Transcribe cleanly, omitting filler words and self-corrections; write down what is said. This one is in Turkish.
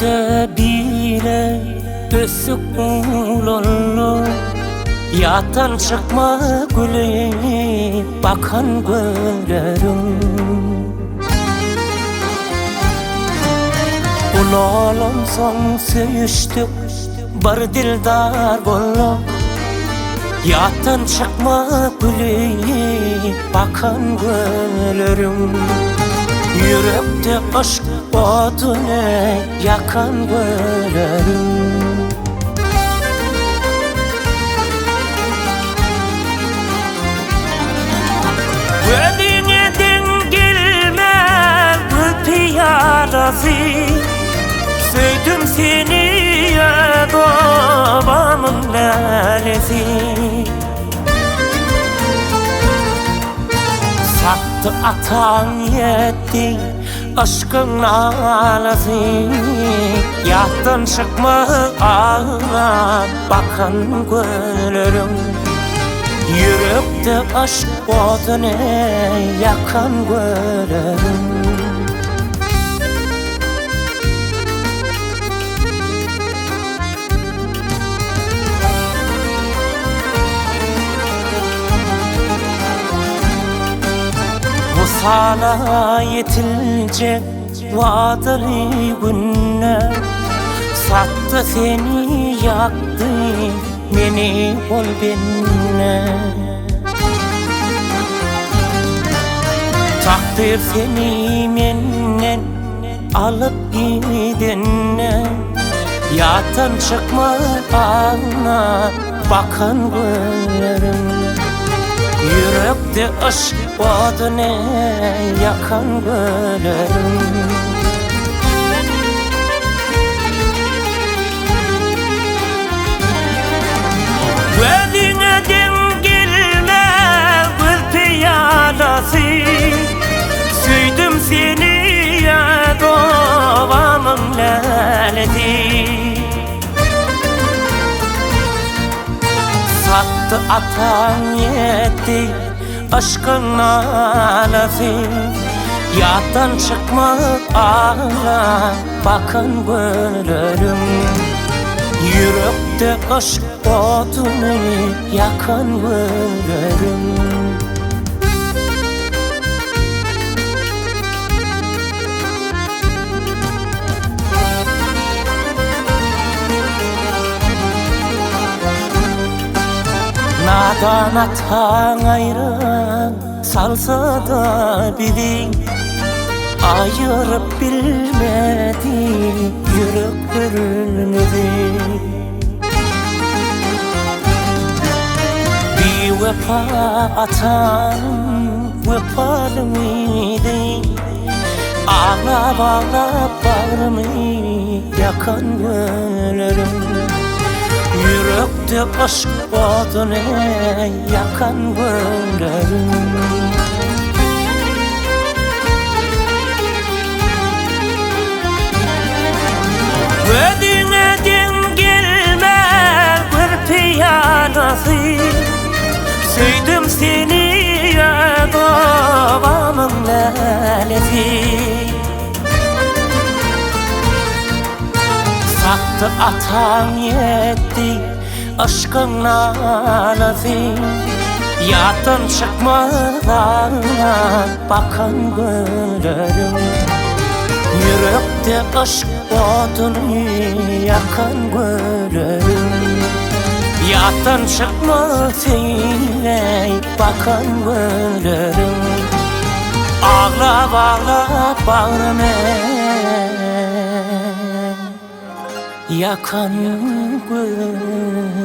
yürekte bile ösük ulunlu, yatan çıkma gülü bakan güllerim. Ulalım son söyüştük bar dildar bolu, yatan çıkma gülü bakan güllerim. Yürekte aşk odunu yakan güllerim. Ödüne dengilme gül piyadası, söyledim seni ya babamın lalesi. Sattı atan yetti aşkın alası, yattan çıkma ağla bakan güllerim. Yürekte aşk odunu yakan güllerim. Sana yetilecek vadeli günler, sattı seni yaktı beni ol benimle. Takdir seni menden alıp gidene, yatan çıkma ağına bakan güllerim. Yürekte aşk odunu yakan güllerim. Ödüne dengilme gül piyadası, söyledim seni ya babamın lalesi. Sattı atan yetti aşkın alası, yattan çıkma ağla bakan güllerim. Yürekte aşk odunu yakan güllerim. Nadan atan ayran salsa da bizi, ayırıp bilmedi yürek bölmedi. Bir vefa atan vefalı mıydı, ağla bağla bağrımı yakan güllerim. Yürekte aşk odunu yakan güllerim. Ödüne dengilme gül piyadası, söyledim seni ya babamın lalesi. Sattı atan yetti aşkın alası, yattan çıkma ağla bakan güllerim. Yürekte aşk odunu yakan güllerim. Yattan çıkma seni bakan güllerim. Ağla bağla bağrına yakan güllerim.